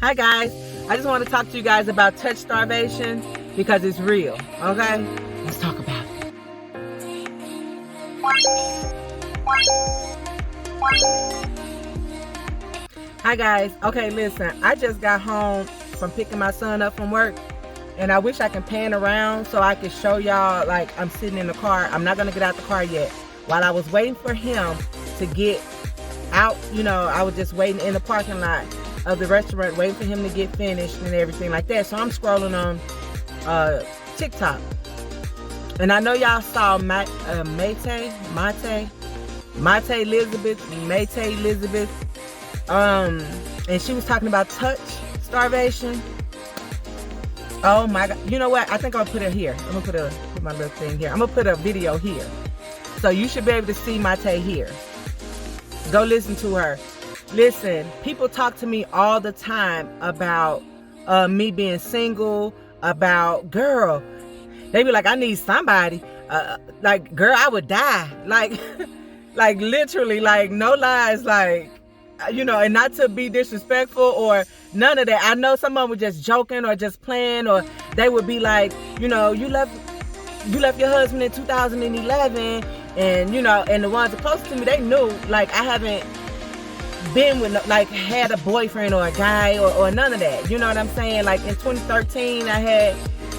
Hi guys, I just want to talk to you guys about touch starvation because it's real, okay? Let's talk about it. Hi guys, okay listen, I just got home from picking my son up from work and I wish I can pan around so I can show y'all like I'm sitting in the car. I'm not gonna get out the car yet. While I was waiting for him to get out, I was just waiting in the parking lot of the restaurant, waiting for him to get finished and everything like that. So I'm scrolling on TikTok, and I know y'all saw Mate Elizabeth, and she was talking about touch starvation. Oh my God! You know what? I think I'll put it here. I'm gonna put my little thing here. I'm gonna put a video here, so you should be able to see Mate here. Go listen to her. Listen, people talk to me all the time about me being single, about, girl, they be like, I need somebody. Like, girl, I would die. Like, like literally, like, no lies, like, and not to be disrespectful or none of that. I know some of them were just joking or just playing, or they would be like, you left your husband in 2011, and, and the ones closest to me, they knew, like, I haven't been with, like, had a boyfriend or a guy or none of that. You know what I'm saying? Like, in 2013, I had,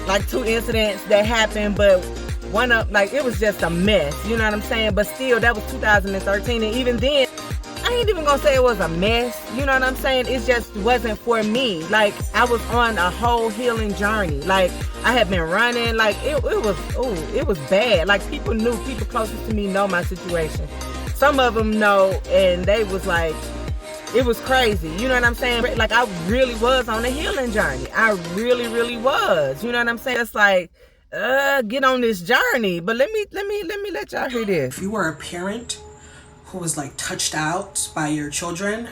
like, 2 incidents that happened, but one of, like, it was just a mess. You know what I'm saying? But still, that was 2013, and even then, I ain't even gonna say it was a mess. You know what I'm saying? It just wasn't for me. Like, I was on a whole healing journey. Like, I had been running. Like, it was bad. Like, people closest to me know my situation. Some of them know, and they was like, it was crazy. You know what I'm saying? Like, I really was on a healing journey. I really, really was. You know what I'm saying? It's like, get on this journey. But let me let y'all hear this. If you are a parent who was like touched out by your children,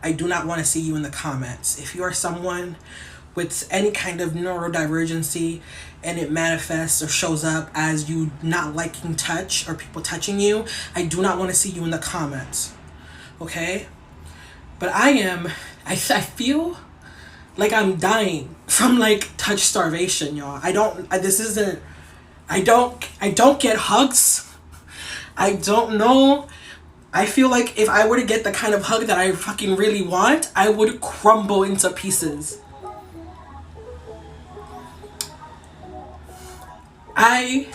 I do not want to see you in the comments. If you are someone with any kind of neurodivergency and it manifests or shows up as you not liking touch or people touching you, I do not want to see you in the comments. Okay? But I feel like I'm dying from like touch starvation, y'all. I don't get hugs. I don't know. I feel like if I were to get the kind of hug that I fucking really want, I would crumble into pieces. I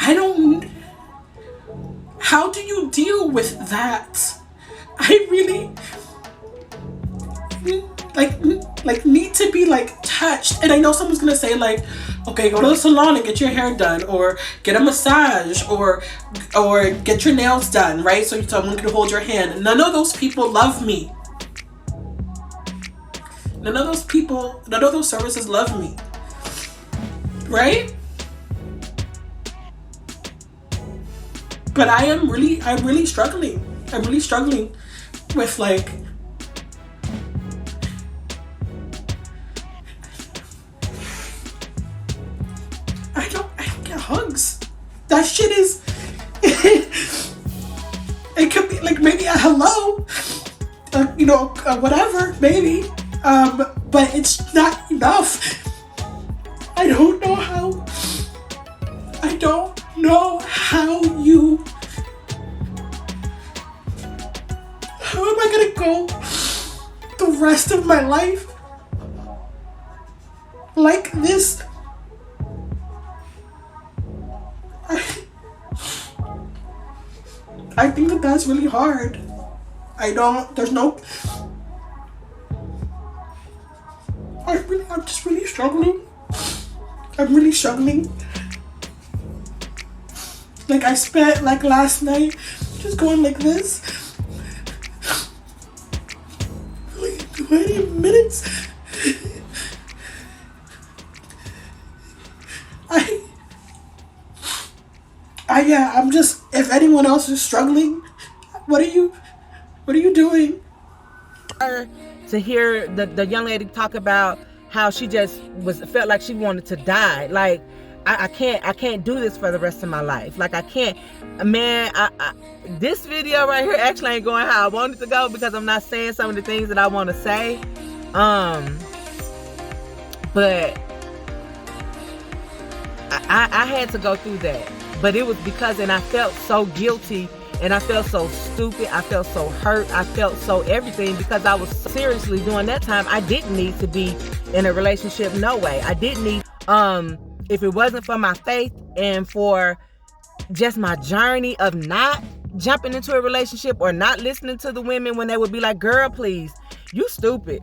don't. How do you deal with that? I really like need to be like touched. And I know someone's gonna say like, okay, go to the salon and get your hair done, or get a massage, or get your nails done, right? So someone can hold your hand. None of those people love me. None of those services love me. Right? But I'm really struggling. I'm really struggling with like, I don't get hugs. That shit is, it could be like maybe a hello, whatever, maybe. But it's not enough. I don't know how how am I gonna go the rest of my life like this? I think that's really hard. I'm just really struggling. I'm really struggling. Like, I spent like last night just going like this. Like 20 minutes. I'm just, if anyone else is struggling, what are you doing? To hear the young lady talk about how she just felt like she wanted to die. Like, I can't do this for the rest of my life. Like, I can't, man, this video right here actually ain't going how I want it to go because I'm not saying some of the things that I want to say. But I had to go through that. But it was because, and I felt so guilty, and I felt so stupid, I felt so hurt, I felt so everything, because I was seriously, during that time, I didn't need to be in a relationship, no way. I didn't need, if it wasn't for my faith and for just my journey of not jumping into a relationship or not listening to the women when they would be like, girl, please, you stupid.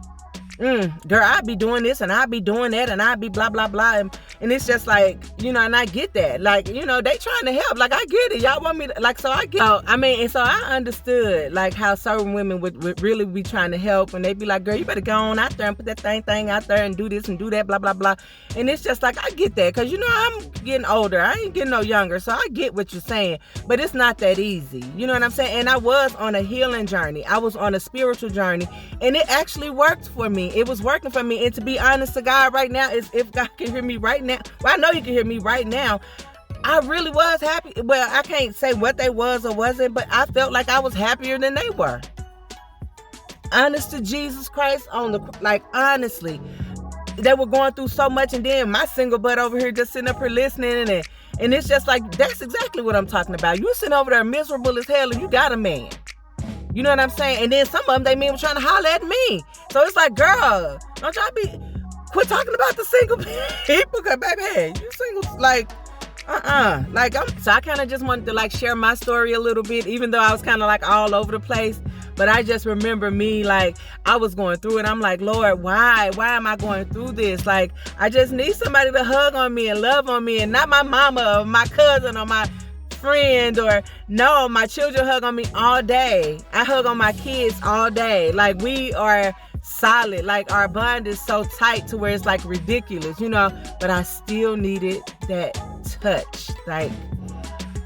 Girl, I'd be doing this and I'd be doing that and I'd be blah, blah, blah. And it's just like, you know, and I get that. Like, you know, they trying to help. Like, I get it. Y'all want me to, like, so I get it. I mean, and so I understood, like, how certain women would really be trying to help. And they'd be like, girl, you better go on out there and put that thing out there and do this and do that, blah, blah, blah. And it's just like, I get that. Because, you know, I'm getting older. I ain't getting no younger. So I get what you're saying. But it's not that easy. You know what I'm saying? And I was on a healing journey. I was on a spiritual journey. And it actually worked for me. It was working for me. And to be honest to God right now, is if God can hear me right now, well, I know you can hear me right now, I really was happy. Well, I can't say what they was or wasn't, but I felt like I was happier than they were. Honest to Jesus Christ, honestly, they were going through so much, and then my single butt over here just sitting up here listening, and it's just like, that's exactly what I'm talking about. You sitting over there miserable as hell, and you got a man. You know what I'm saying? And then some of them, they mean were trying to holler at me. So it's like, girl, don't y'all quit talking about the single people, cause baby, hey, you single, like, so I kind of just wanted to like share my story a little bit, even though I was kind of like all over the place. But I just remember me, like, I was going through it. I'm like, Lord, why am I going through this? Like, I just need somebody to hug on me and love on me, and not my mama or my cousin or my friend, or no, my children hug on me all day. I hug on my kids all day. Like, we are solid. Like, our bond is so tight to where it's like ridiculous, you know. But I still needed that touch. Like,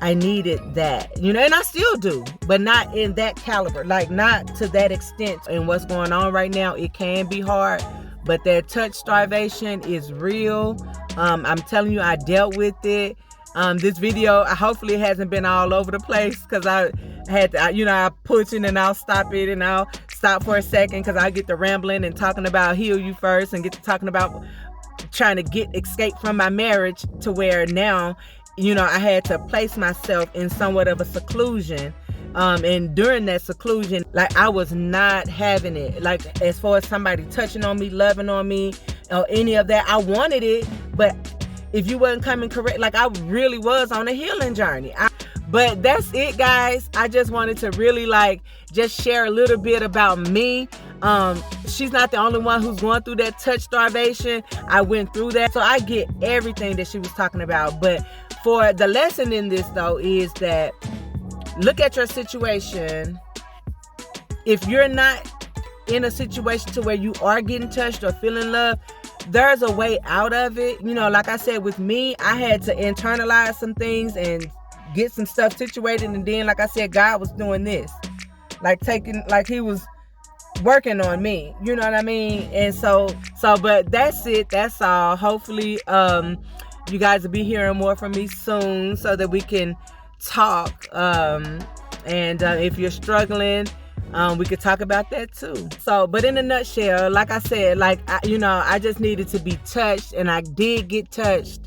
I needed that, you know, and I still do, but not in that caliber, like not to that extent. And what's going on right now, it can be hard, but that touch starvation is real. I'm telling you, I dealt with it. This video, hopefully it hasn't been all over the place, because I had to, you know, I push it and I'll stop it and I'll stop for a second, because I get to rambling and talking about heal you first, and get to talking about trying to escape from my marriage, to where now, you know, I had to place myself in somewhat of a seclusion. And during that seclusion, like, I was not having it. Like, as far as somebody touching on me, loving on me, or any of that, I wanted it, but if you wasn't coming correct, like, I really was on a healing journey. But that's it, guys. I just wanted to really like just share a little bit about me. She's not the only one who's going through that touch starvation. I went through that. So I get everything that she was talking about. But for the lesson in this, though, is that look at your situation. If you're not in a situation to where you are getting touched or feeling love, there's a way out of it. You know, like I said, with me, I had to internalize some things and get some stuff situated. And then, like I said, God was doing this, like he was working on me. You know what I mean? And so, but that's it. That's all. Hopefully, you guys will be hearing more from me soon, so that we can talk. And if you're struggling, we could talk about that too. So, but in a nutshell, like I said, like, I just needed to be touched, and I did get touched.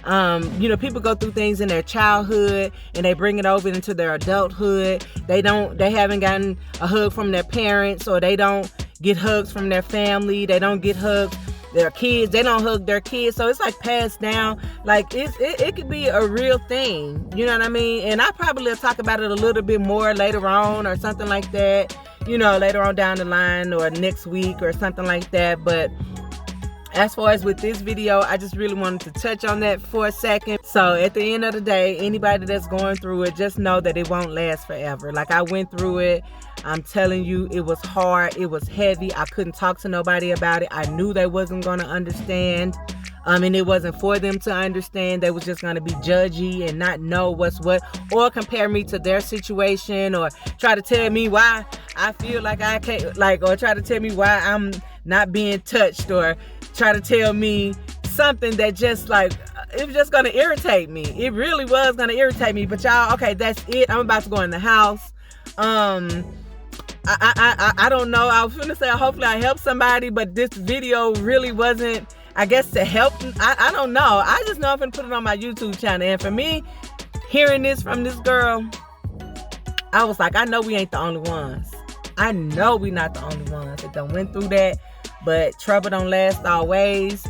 You know, people go through things in their childhood and they bring it over into their adulthood. They haven't gotten a hug from their parents, or they don't get hugs from their family. They don't get hugs. Their kids, they don't hug their kids. So it's like passed down. Like, it could be a real thing. You know what I mean? And I probably will talk about it a little bit more later on, or something like that. You know, later on down the line, or next week, or something like that. But as far as with this video, I just really wanted to touch on that for a second. So at the end of the day, anybody that's going through it, just know that it won't last forever. Like, I went through it. I'm telling you, it was hard. It was heavy. I couldn't talk to nobody about it. I knew they wasn't going to understand. And it wasn't for them to understand. They was just going to be judgy and not know what's what, or compare me to their situation, or try to tell me why I feel like I can't, like, or try to tell me why I'm not being touched, or try to tell me something that just, like, it was just gonna irritate me. It really was gonna irritate me. But y'all, okay, that's it. I'm about to go in the house. I don't know. I was gonna say hopefully I helped somebody, but this video really wasn't, I guess, to help. I don't know. I just know I'm gonna put it on my YouTube channel. And for me, hearing this from this girl, I was like, I know we ain't the only ones. I know we not the only ones that done went through that. But trouble don't last always.